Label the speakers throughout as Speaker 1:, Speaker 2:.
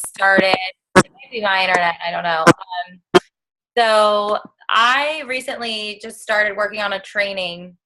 Speaker 1: started. It might be my internet. I don't know. So I recently just started working on a training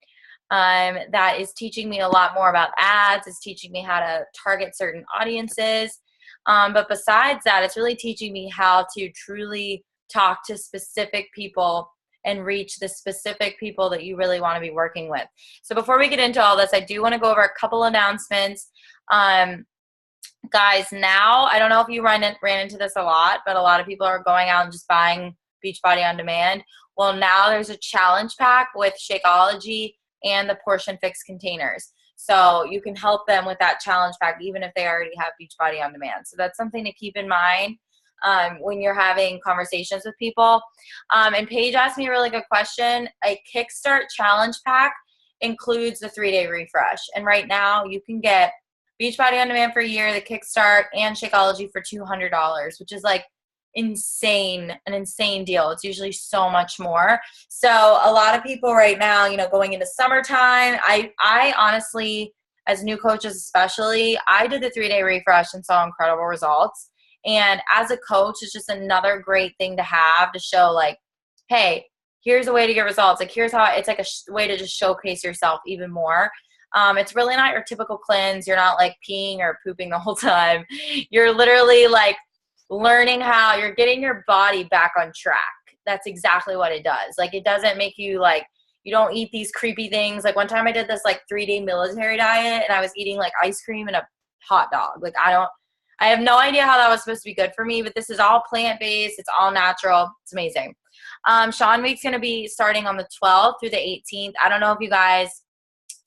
Speaker 1: that is teaching me a lot more about ads. It's teaching me how to target certain audiences. But besides that, it's really teaching me how to truly talk to specific people and reach the specific people that you really want to be working with. So before we get into all this, I do want to go over a couple announcements. Guys, now, I don't know if you ran into this a lot, but a lot of people are going out and just buying Beachbody on demand. Well, now there's a challenge pack with Shakeology and the Portion Fix containers. So you can help them with that challenge pack even if they already have Beachbody on demand. So that's something to keep in mind when you're having conversations with people. And Paige asked me a really good question. A Kickstart challenge pack includes the 3-day refresh. And right now you can get Beachbody on demand for a year, the Kickstart, and Shakeology for $200, which is like an insane deal. It's usually so much more. So a lot of people right now, going into summertime, I honestly, as new coaches especially, I did the 3-day refresh and saw incredible results. And as a coach, it's just another great thing to have to show like, hey, here's a way to get results. Like here's how it's like a way to just showcase yourself even more. It's really not your typical cleanse. You're not like peeing or pooping the whole time. You're literally like learning how you're getting your body back on track. That's exactly what it does. Like it doesn't make you like, you don't eat these creepy things. Like one time I did this like 3-day military diet and I was eating like ice cream and a hot dog. Like I have no idea how that was supposed to be good for me, but this is all plant-based. It's all natural. It's amazing. Sean Week's going to be starting on the 12th through the 18th. I don't know if you guys,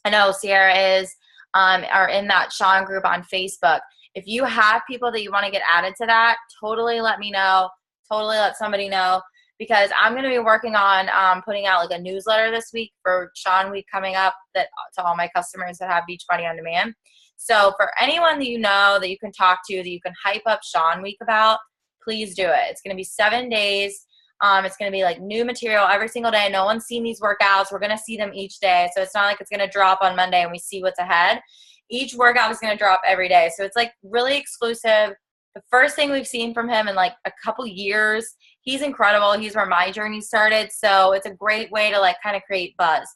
Speaker 1: I know Sierra is, are in that Sean group on Facebook. If you have people that you want to get added to that, totally let me know. Totally let somebody know, because I'm going to be working on putting out like a newsletter this week for Sean Week coming up to all my customers that have Beachbody on demand. So for anyone that you know that you can talk to, that you can hype up Sean Week about, please do it. It's going to be 7 days. It's going to be like new material every single day. No one's seen these workouts. We're going to see them each day. So it's not like it's going to drop on Monday and we see what's ahead. Each workout is going to drop every day. So it's like really exclusive. The first thing we've seen from him in like a couple years. He's incredible. He's where my journey started. So it's a great way to like kind of create buzz.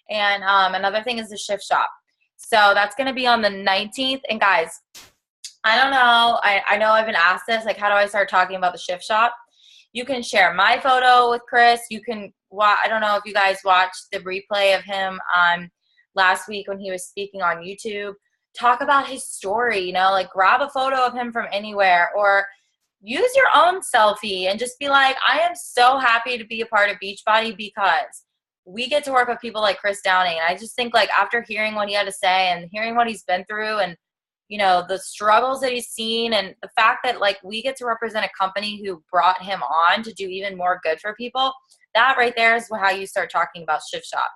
Speaker 1: And another thing is the Shift Shop. So that's going to be on the 19th. And guys, I don't know. I know I've been asked this, like, how do I start talking about the Shift Shop? You can share my photo with Chris. You can I don't know if you guys watched the replay of him last week when he was speaking on YouTube. Talk about his story, like grab a photo of him from anywhere or use your own selfie and just be like, I am so happy to be a part of Beachbody because we get to work with people like Chris Downing. And I just think like after hearing what he had to say and hearing what he's been through and the struggles that he's seen and the fact that like we get to represent a company who brought him on to do even more good for people, that right there is how you start talking about Shift Shop.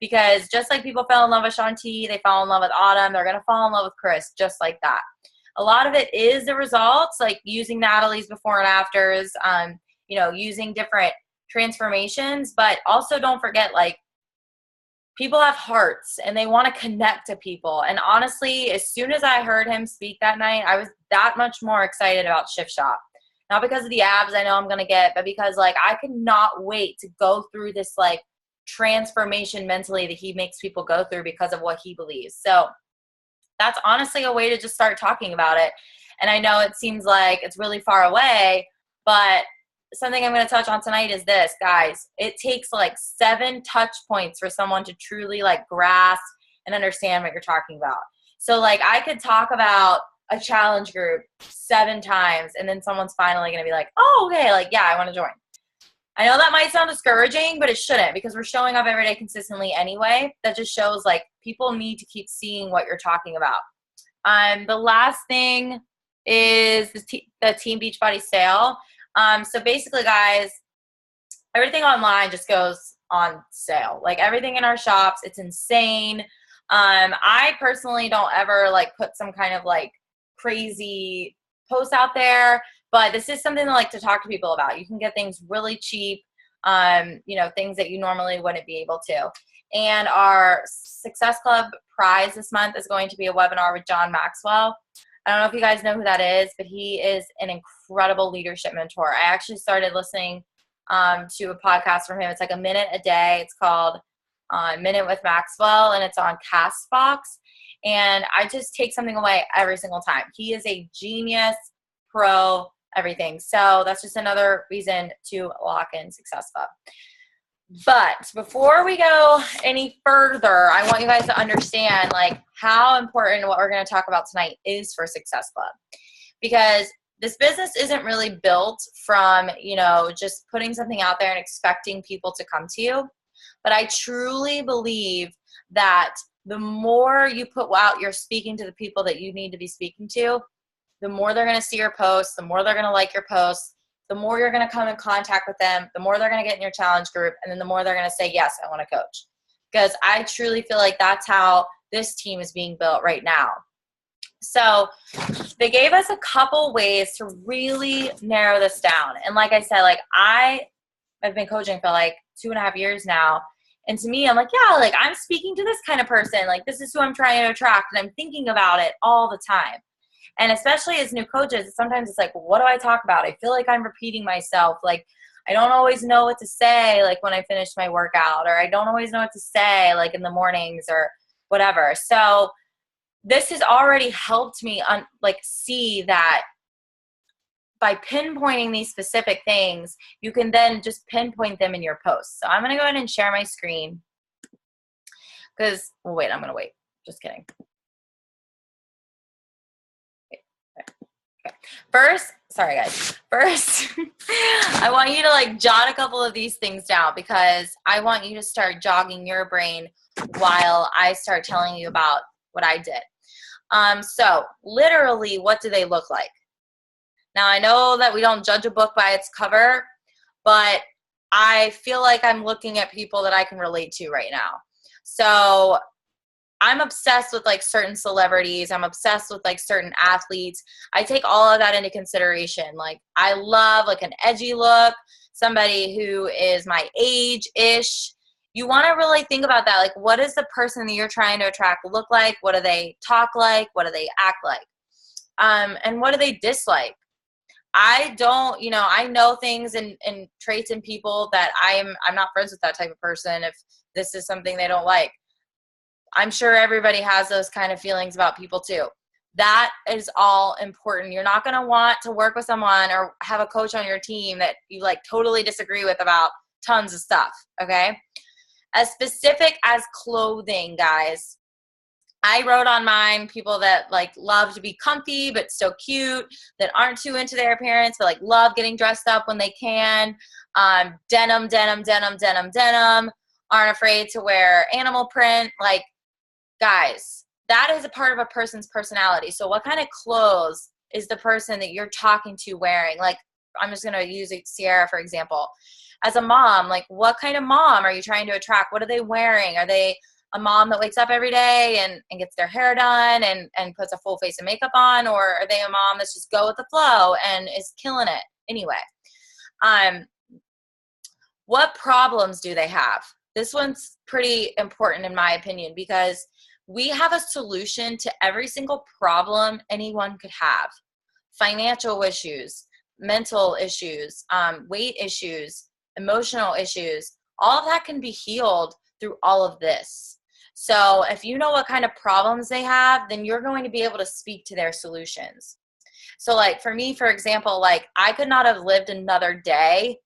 Speaker 1: Because just like people fell in love with Shaun T, they fall in love with Autumn, they're going to fall in love with Chris just like that. A lot of it is the results, like using Natalie's before and afters, using different transformations, but also don't forget like people have hearts and they want to connect to people. And honestly, as soon as I heard him speak that night, I was that much more excited about Shift Shop. Not because of the abs I know I'm going to get, but because like I could not wait to go through this like transformation mentally that he makes people go through because of what he believes. So that's honestly a way to just start talking about it. And I know it seems like it's really far away, but something I'm going to touch on tonight is this, guys. It takes like 7 touch points for someone to truly like grasp and understand what you're talking about. So like I could talk about a challenge group 7 times and then someone's finally going to be like, oh, okay, like, yeah, I want to join. I know that might sound discouraging, but it shouldn't because we're showing up every day consistently anyway. That just shows like people need to keep seeing what you're talking about. The last thing is the Team Beachbody sale. So basically, guys, everything online just goes on sale. Like everything in our shops, it's insane. I personally don't ever like put some kind of like crazy post out there, but this is something I like to talk to people about. You can get things really cheap, things that you normally wouldn't be able to. And our Success Club prize this month is going to be a webinar with John Maxwell. I don't know if you guys know who that is, but he is an incredible leadership mentor. I actually started listening to a podcast from him. It's like a minute a day. It's called Minute with Maxwell, and it's on Castbox. And I just take something away every single time. He is a genius, pro, everything. So that's just another reason to lock in Success Club. But before we go any further, I want you guys to understand like how important what we're going to talk about tonight is for Success Club. Because this business isn't really built from, you know, just putting something out there and expecting people to come to you. But I truly believe that the more you put out, you're speaking to the people that you need to be speaking to, the more they're going to see your posts, the more they're going to like your posts, the more you're going to come in contact with them, the more they're going to get in your challenge group, and then the more they're going to say, yes, I want to coach. Because I truly feel like that's how this team is being built right now. So they gave us a couple ways to really narrow this down. And like I said, like I've been coaching for like 2.5 years now. And to me, I'm like, yeah, like I'm speaking to this kind of person. Like this is who I'm trying to attract. And I'm thinking about it all the time. And especially as new coaches, sometimes it's like, what do I talk about? I feel like I'm repeating myself. Like I don't always know what to say, like when I finish my workout, or I don't always know what to say, like in the mornings or whatever. So this has already helped me see that by pinpointing these specific things, you can then just pinpoint them in your posts. So I'm going to go ahead and share my screen because, well, wait, I'm going to wait. Just kidding. Okay. First, sorry guys. First, I want you to like jot a couple of these things down because I want you to start jogging your brain while I start telling you about what I did. So literally, what do they look like? Now, I know that we don't judge a book by its cover, but I feel like I'm looking at people that I can relate to right now. So I'm obsessed with like certain celebrities. I'm obsessed with like certain athletes. I take all of that into consideration. Like I love like an edgy look, somebody who is my age-ish. You want to really think about that. Like what does the person that you're trying to attract look like? What do they talk like? What do they act like? And what do they dislike? I don't, you know, I know things and traits in people that I'm not friends with that type of person if this is something they don't like. I'm sure everybody has those kind of feelings about people too. That is all important. You're not going to want to work with someone or have a coach on your team that you like totally disagree with about tons of stuff, okay? As specific as clothing, guys, I wrote on mine people that like love to be comfy but still cute, that aren't too into their appearance but like love getting dressed up when they can. Denim, aren't afraid to wear animal print. Like, guys, that is a part of a person's personality. So what kind of clothes is the person that you're talking to wearing? Like, I'm just going to use Sierra, for example. As a mom, like what kind of mom are you trying to attract? What are they wearing? Are they a mom that wakes up every day and gets their hair done and puts a full face of makeup on? Or are they a mom that's just go with the flow and is killing it anyway? What problems do they have? This one's pretty important in my opinion because we have a solution to every single problem anyone could have. Financial issues, mental issues, weight issues, emotional issues, all of that can be healed through all of this. So if you know what kind of problems they have, then you're going to be able to speak to their solutions. So like for me, for example, like I could not have lived another day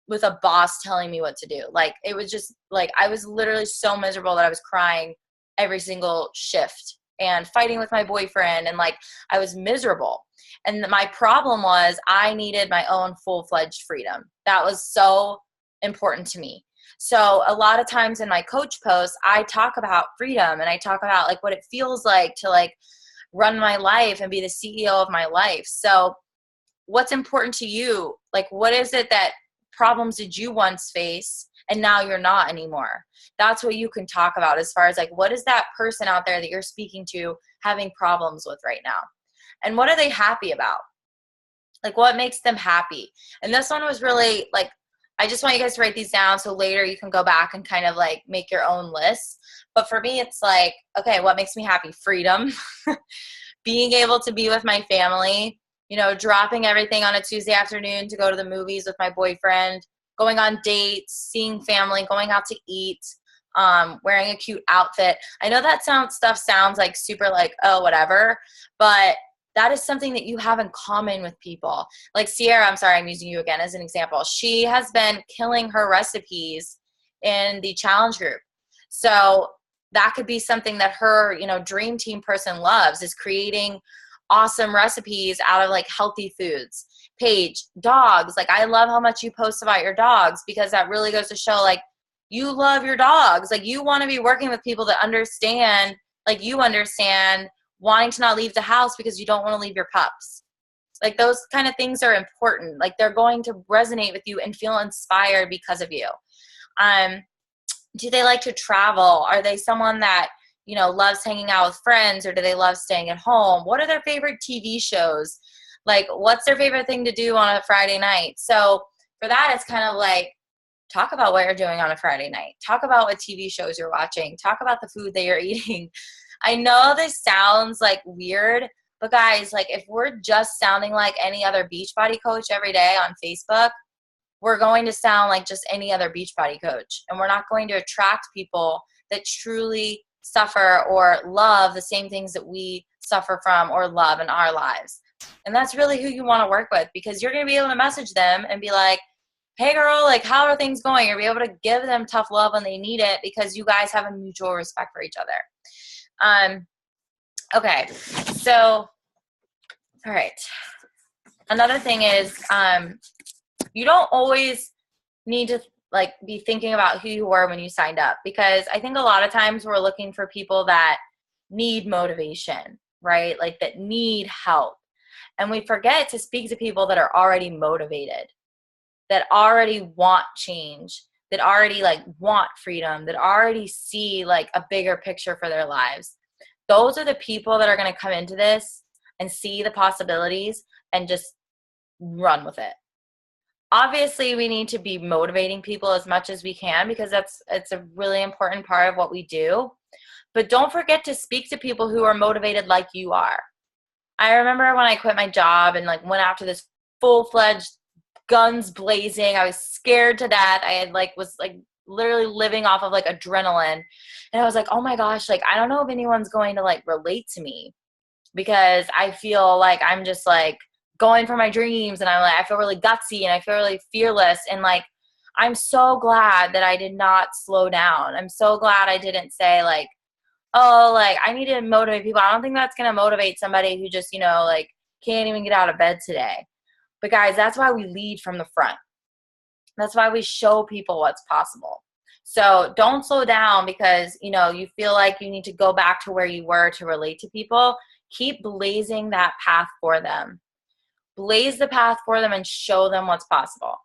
Speaker 1: with a boss telling me what to do. Like it was just like, I was literally so miserable that I was crying every single shift and fighting with my boyfriend. And like, I was miserable. And my problem was I needed my own full-fledged freedom. That was so important to me. So a lot of times in my coach posts, I talk about freedom and I talk about like what it feels like to like run my life and be the CEO of my life. So what's important to you? Like, what is it that problems did you once face and now you're not anymore? That's what you can talk about as far as like, what is that person out there that you're speaking to having problems with right now? And what are they happy about? Like what makes them happy? And this one was really like, I just want you guys to write these down so later you can go back and kind of like make your own list. But for me, it's like, okay, what makes me happy? Freedom. being able to be with my family, you know, dropping everything on a Tuesday afternoon to go to the movies with my boyfriend, going on dates, seeing family, going out to eat, wearing a cute outfit. I know that sounds like super like, oh, whatever, but that is something that you have in common with people. Like Sierra, I'm sorry, I'm using you again as an example. She has been killing her recipes in the challenge group. So that could be something that her, you know, dream team person loves, is creating awesome recipes out of like healthy foods. Paige, dogs. Like, I love how much you post about your dogs, because that really goes to show like you love your dogs. Like, you want to be working with people that understand, like you understand wanting to not leave the house because you don't want to leave your pups. Like, those kind of things are important. Like, they're going to resonate with you and feel inspired because of you. Do they like to travel? Are they someone that, you know, loves hanging out with friends, or do they love staying at home? What are their favorite TV shows? Like, what's their favorite thing to do on a Friday night? So for that, it's kind of like, talk about what you're doing on a Friday night. Talk about what TV shows you're watching. Talk about the food that you're eating. I know this sounds like weird, but guys, like, if we're just sounding like any other Beachbody coach every day on Facebook, we're going to sound like just any other Beachbody coach. And we're not going to attract people that truly suffer or love the same things that we suffer from or love in our lives. And that's really who you want to work with, because you're going to be able to message them and be like, hey girl, like, how are things going? You'll be able to give them tough love when they need it, because you guys have a mutual respect for each other. Okay. So, all right. Another thing is, you don't always need to like be thinking about who you were when you signed up, because I think a lot of times we're looking for people that need motivation, right? Like, that need help. And we forget to speak to people that are already motivated, that already want change, that already like want freedom, that already see like a bigger picture for their lives. Those are the people that are going to come into this and see the possibilities and just run with it. Obviously, we need to be motivating people as much as we can, because it's a really important part of what we do. But don't forget to speak to people who are motivated like you are. I remember when I quit my job and like went after this full-fledged, guns blazing. I was scared to death. I had was literally living off of like adrenaline. And I was like, oh my gosh, like, I don't know if anyone's going to like relate to me, because I feel like I'm just like going for my dreams, and I feel really gutsy, and I feel really fearless. And like, I'm so glad that I did not slow down. I'm so glad I didn't say like, oh, like, I need to motivate people. I don't think that's going to motivate somebody who just, you know, like, can't even get out of bed today. But guys, that's why we lead from the front. That's why we show people what's possible. So don't slow down because, you know, you feel like you need to go back to where you were to relate to people. Keep blazing that path for them. Blaze the path for them and show them what's possible.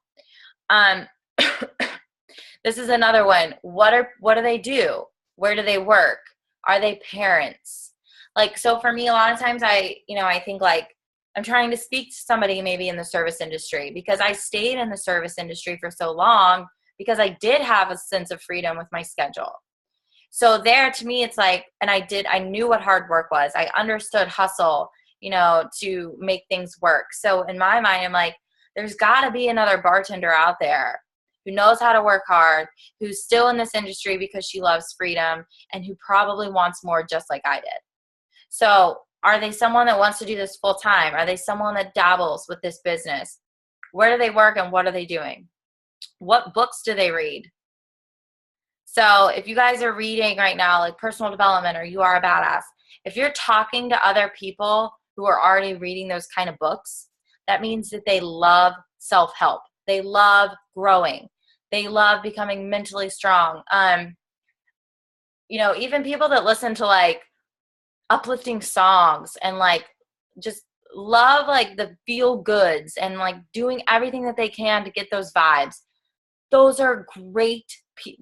Speaker 1: This is another one. What do they do? Where do they work? Are they parents? Like, so for me, a lot of times I think like I'm trying to speak to somebody maybe in the service industry, because I stayed in the service industry for so long because I did have a sense of freedom with my schedule. So there, to me, it's like, and I knew what hard work was. I understood hustle, you know, to make things work. So in my mind, I'm like, there's got to be another bartender out there who knows how to work hard, who's still in this industry because she loves freedom, and who probably wants more just like I did. So are they someone that wants to do this full time? Are they someone that dabbles with this business? Where do they work and what are they doing? What books do they read? So if you guys are reading right now, like personal development or You Are a Badass, if you're talking to other people who are already reading those kind of books, that means that they love self-help. They love growing. They love becoming mentally strong. You know, even people that listen to like uplifting songs and like just love like the feel goods and like doing everything that they can to get those vibes. Those are great.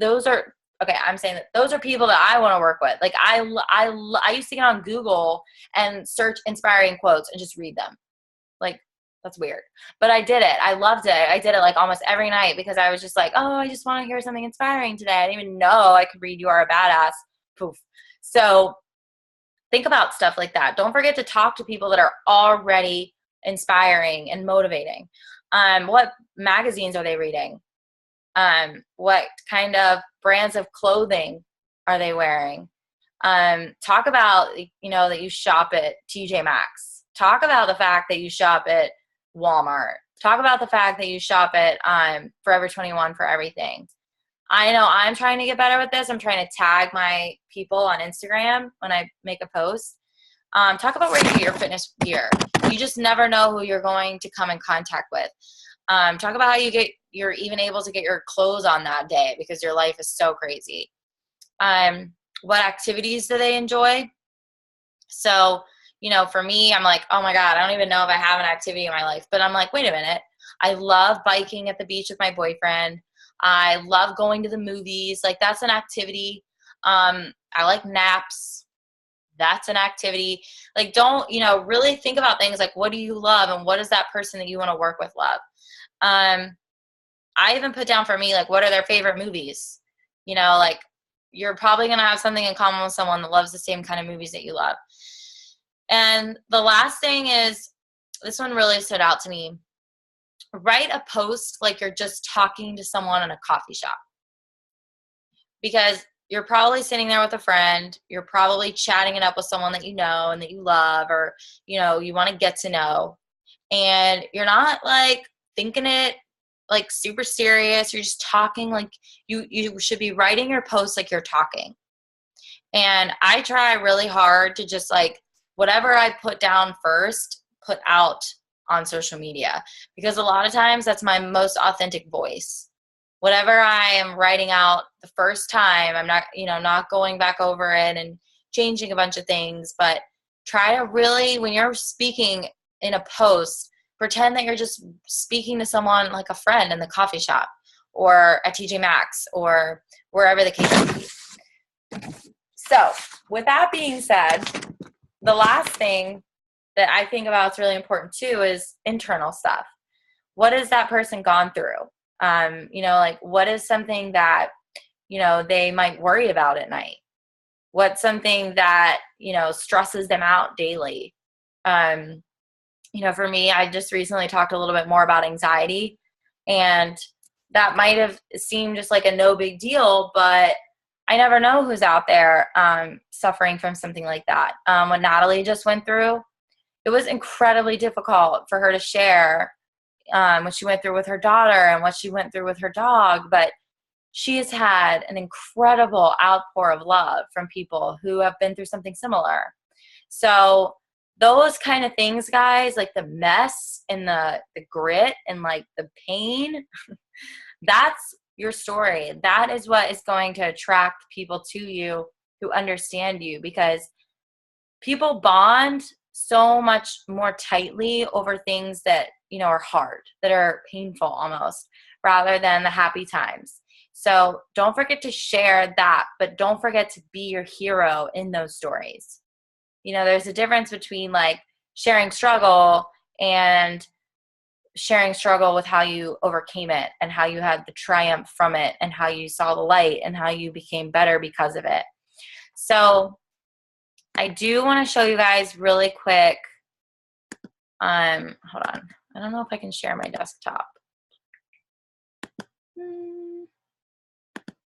Speaker 1: I'm saying that those are people that I want to work with. Like I used to get on Google and search inspiring quotes and just read them. Like, that's weird. But I did it. I loved it. I did it like almost every night because I was just like, oh, I just want to hear something inspiring today. I didn't even know I could read You Are a Badass. Poof. So think about stuff like that. Don't forget to talk to people that are already inspiring and motivating. What magazines are they reading? What kind of brands of clothing are they wearing? Talk about, that you shop at TJ Maxx. Talk about the fact that you shop at Walmart. Talk about the fact that you shop at Forever 21 for everything. I know I'm trying to get better with this. I'm trying to tag my people on Instagram when I make a post. Talk about where you get your fitness gear. You just never know who you're going to come in contact with. Talk about how you're even able to get your clothes on that day because your life is so crazy. What activities do they enjoy? So, for me, I'm like, oh my God, I don't even know if I have an activity in my life, but I'm like, wait a minute. I love biking at the beach with my boyfriend. I love going to the movies. Like, that's an activity. I like naps. That's an activity. Like, don't, really think about things like, what do you love? And what does that person that you want to work with love? I even put down for me, like, what are their favorite movies? Like, you're probably going to have something in common with someone that loves the same kind of movies that you love. And the last thing is, this one really stood out to me. Write a post like you're just talking to someone in a coffee shop. Because you're probably sitting there with a friend. You're probably chatting it up with someone that you know and that you love, or, you want to get to know. And you're not like thinking it like super serious. You're just talking like you should be writing your posts like you're talking. And I try really hard to just like whatever I put down first, put out on social media, because a lot of times that's my most authentic voice. Whatever I am writing out the first time, I'm not going back over it and changing a bunch of things, but try to really, when you're speaking in a post, pretend that you're just speaking to someone like a friend in the coffee shop or at TJ Maxx or wherever the case may be. So with that being said, the last thing that I think about is really important too is internal stuff. What has that person gone through? Like what is something that, they might worry about at night? What's something that, stresses them out daily? For me, I just recently talked a little bit more about anxiety, and that might have seemed just like a no big deal, but I never know who's out there suffering from something like that. What Natalie just went through, it was incredibly difficult for her to share what she went through with her daughter and what she went through with her dog, but she has had an incredible outpour of love from people who have been through something similar. So those kind of things, guys, like the mess and the grit and like the pain, that's your story. That is what is going to attract people to you who understand you, because people bond so much more tightly over things that, are hard, that are painful almost, rather than the happy times. So don't forget to share that, but don't forget to be your hero in those stories. There's a difference between like sharing struggle and sharing struggle with how you overcame it and how you had the triumph from it and how you saw the light and how you became better because of it. So I do want to show you guys really quick. Hold on. I don't know if I can share my desktop.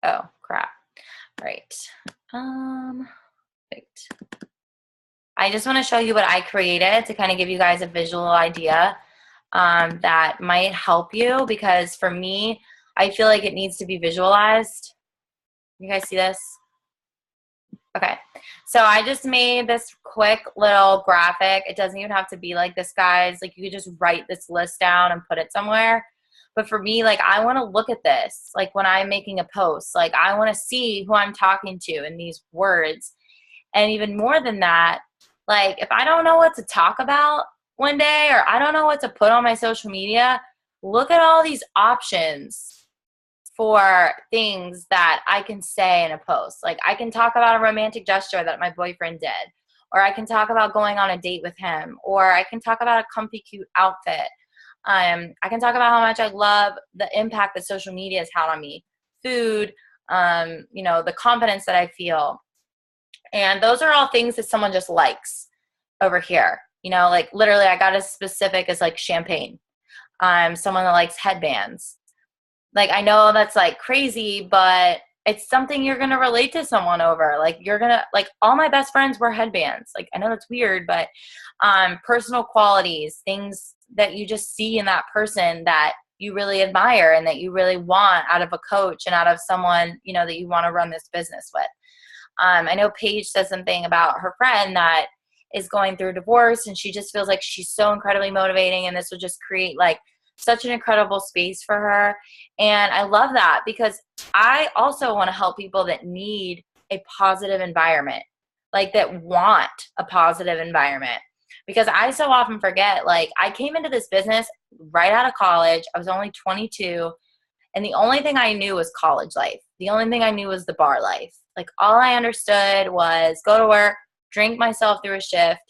Speaker 1: Oh, crap. Right. Wait. I just want to show you what I created to kind of give you guys a visual idea that might help you, because for me, I feel like it needs to be visualized. You guys see this? Okay. So I just made this quick little graphic. It doesn't even have to be like this, guys. Like you could just write this list down and put it somewhere. But for me, like I want to look at this, like when I'm making a post, like I want to see who I'm talking to in these words. And even more than that, like if I don't know what to talk about one day, or I don't know what to put on my social media, look at all these options for things that I can say in a post. Like I can talk about a romantic gesture that my boyfriend did, or I can talk about going on a date with him, or I can talk about a comfy, cute outfit. I can talk about how much I love the impact that social media has had on me, food, the confidence that I feel. And those are all things that someone just likes over here. You know, like literally I got as specific as like champagne. I'm someone that likes headbands. Like, I know that's like crazy, but it's something you're going to relate to someone over. Like, you're going to, like, all my best friends wear headbands. Like, I know that's weird, but personal qualities, things that you just see in that person that you really admire and that you really want out of a coach and out of someone, you know, that you want to run this business with. I know Paige said something about her friend that is going through divorce, and she just feels like she's so incredibly motivating, and this will just create like such an incredible space for her. And I love that because I also want to help people that need a positive environment, like that want a positive environment. Because I so often forget, like I came into this business right out of college. I was only 22. And the only thing I knew was college life. The only thing I knew was the bar life. Like all I understood was go to work, drink myself through a shift,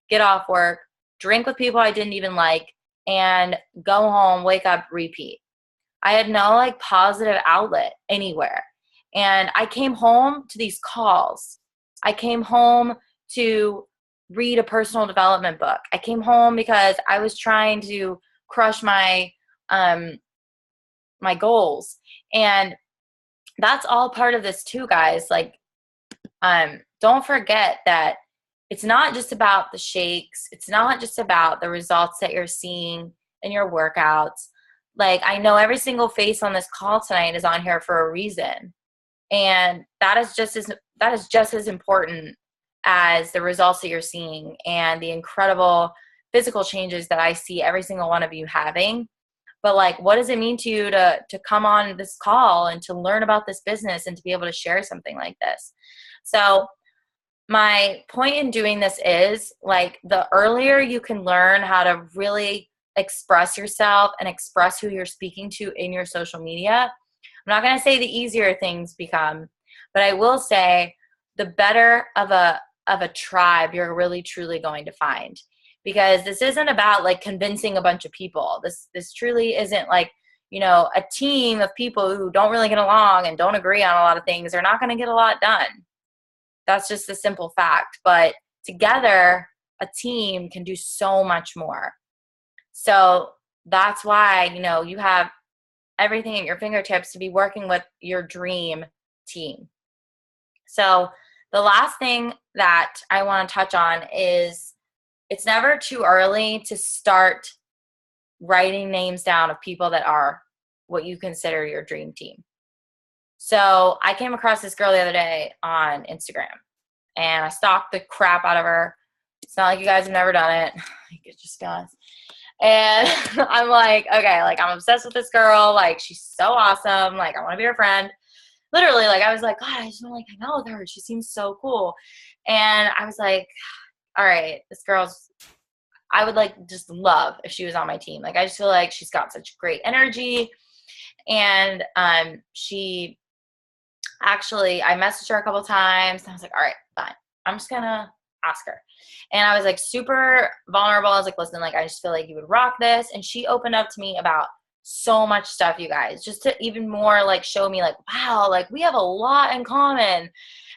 Speaker 1: get off work, drink with people I didn't even like, and go home, wake up, repeat. I had no like positive outlet anywhere. And I came home to these calls. I came home to read a personal development book. I came home because I was trying to crush my my goals. And that's all part of this too, guys. Like, don't forget that it's not just about the shakes. It's not just about the results that you're seeing in your workouts. Like, I know every single face on this call tonight is on here for a reason. And that is just as important as the results that you're seeing and the incredible physical changes that I see every single one of you having. But like, what does it mean to you to come on this call and to learn about this business and to be able to share something like this? So my point in doing this is like the earlier you can learn how to really express yourself and express who you're speaking to in your social media. I'm not going to say the easier things become, but I will say the better of a tribe you're really truly going to find. Because this isn't about like convincing a bunch of people. This truly isn't like, you know, a team of people who don't really get along and don't agree on a lot of things. They're not going to get a lot done. That's just a simple fact. But together, a team can do so much more. So that's why, you know, you have everything at your fingertips to be working with your dream team. So the last thing that I want to touch on is it's never too early to start writing names down of people that are what you consider your dream team. So I came across this girl the other day on Instagram, and I stalked the crap out of her. It's not like you guys have never done it. It just does. And I'm like, okay, like I'm obsessed with this girl. Like she's so awesome. Like I want to be her friend. Literally, like I was like, God, I just want to like hang out with her. She seems so cool. And I was like, all right, this girl's, I would like just love if she was on my team. Like I just feel like she's got such great energy. And she actually, I messaged her a couple times and I was like, all right, fine. I'm just gonna ask her. And I was like super vulnerable. I was like, listen, like I just feel like you would rock this. And she opened up to me about so much stuff, you guys, just to even more like show me like, wow, like we have a lot in common.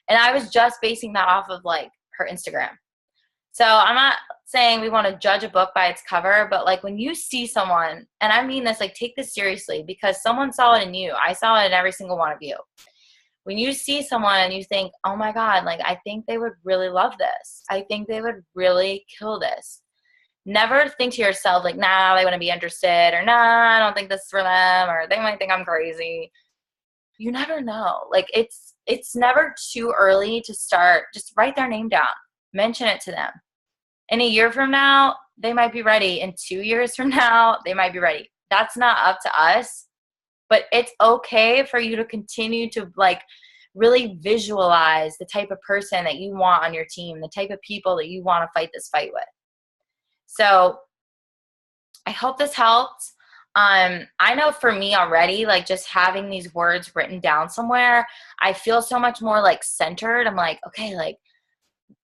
Speaker 1: And I was just basing that off of like her Instagram. So I'm not saying we want to judge a book by its cover, but like when you see someone, and I mean this, like take this seriously because someone saw it in you. I saw it in every single one of you. When you see someone and you think, oh my God, like I think they would really love this. I think they would really kill this. Never think to yourself like, nah, they wouldn't be interested, or nah, I don't think this is for them, or they might think I'm crazy. You never know. Like it's never too early to start. Just write their name down. Mention it to them. In a year from now, they might be ready. In 2 years from now, they might be ready. That's not up to us, but it's okay for you to continue to like really visualize the type of person that you want on your team, the type of people that you want to fight this fight with. So I hope this helped. I know for me already, like just having these words written down somewhere, I feel so much more like centered. I'm like, okay, like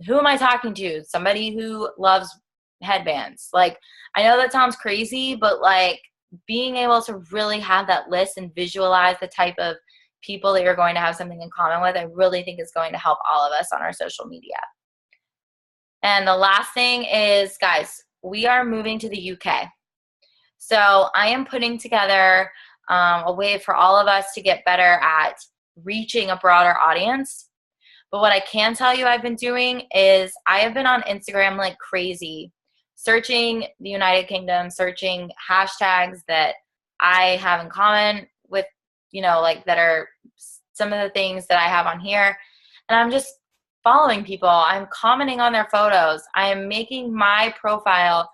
Speaker 1: who am I talking to? Somebody who loves headbands. Like, I know that sounds crazy, but like being able to really have that list and visualize the type of people that you're going to have something in common with, I really think is going to help all of us on our social media. And the last thing is, guys, we are moving to the UK. So I am putting together a way for all of us to get better at reaching a broader audience. But what I can tell you I've been doing is I have been on Instagram like crazy, searching the United Kingdom, searching hashtags that I have in common with, you know, like that are some of the things that I have on here. And I'm just following people. I'm commenting on their photos. I am making my profile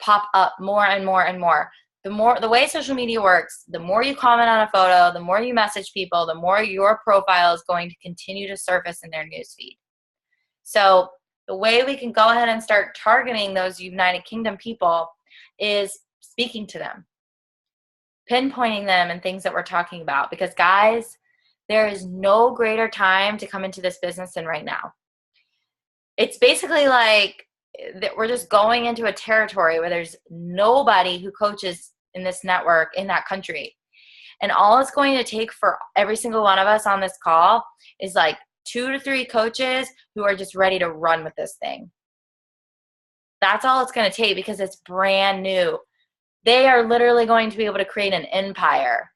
Speaker 1: pop up more and more and more. The way social media works, the more you comment on a photo, the more you message people, the more your profile is going to continue to surface in their newsfeed. So the way we can go ahead and start targeting those United Kingdom people is speaking to them, pinpointing them and things that we're talking about. Because guys, there is no greater time to come into this business than right now. It's basically like that we're just going into a territory where there's nobody who coaches in this network in that country. And all it's going to take for every single one of us on this call is like 2 to 3 coaches who are just ready to run with this thing. That's all it's going to take because it's brand new. They are literally going to be able to create an empire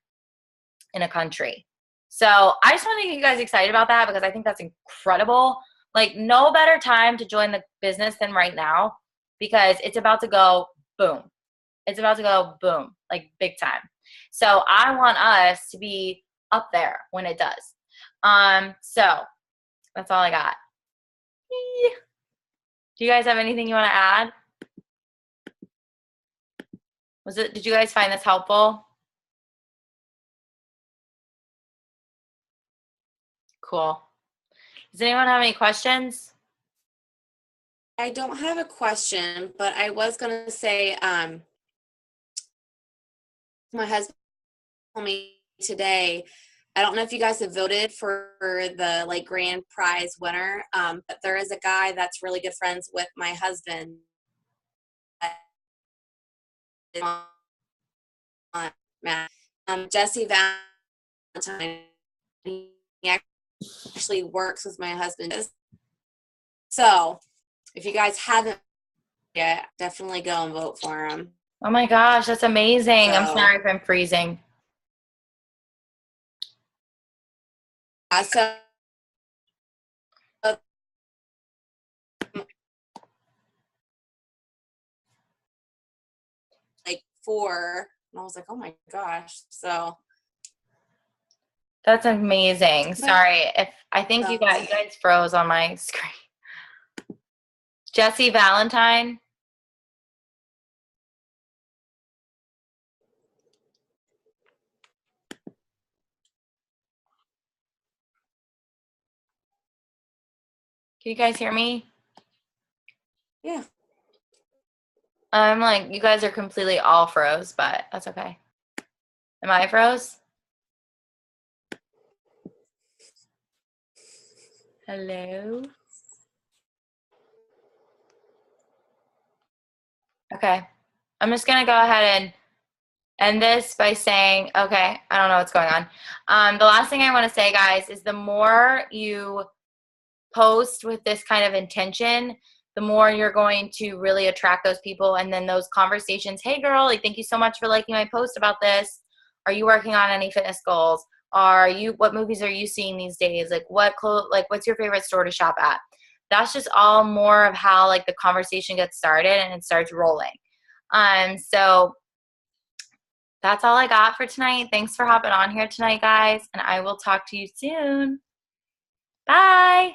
Speaker 1: in a country. So I just want to get you guys excited about that because I think that's incredible. Like, no better time to join the business than right now because it's about to go boom. It's about to go boom, like big time. So I want us to be up there when it does. So that's all I got. Do you guys have anything you want to add? Did you guys find this helpful? Cool. Does anyone have any questions?
Speaker 2: I don't have a question, but I was going to say, my husband told me today, I don't know if you guys have voted for the like grand prize winner, but there is a guy that's really good friends with my husband. Jesse Valentine. He actually works with my husband. So if you guys haven't yet, definitely go and vote for him.
Speaker 1: Oh my gosh, that's amazing. I'm sorry if I'm freezing.
Speaker 2: So like 4, and I was like, oh my gosh. So
Speaker 1: that's amazing. Sorry if I think you guys froze on my screen. Jesse Valentine. Can you guys hear me?
Speaker 2: Yeah.
Speaker 1: I'm like, you guys are completely all froze, but that's okay. Am I froze? Hello? Okay. I'm just going to go ahead and end this by saying, okay, I don't know what's going on. The last thing I want to say, guys, is the more you post with this kind of intention, the more you're going to really attract those people. And then those conversations, hey girl, like, thank you so much for liking my post about this. Are you working on any fitness goals? What movies are you seeing these days? Like, what's your favorite store to shop at? That's just all more of how like the conversation gets started and it starts rolling. So that's all I got for tonight. Thanks for hopping on here tonight, guys. And I will talk to you soon. Bye.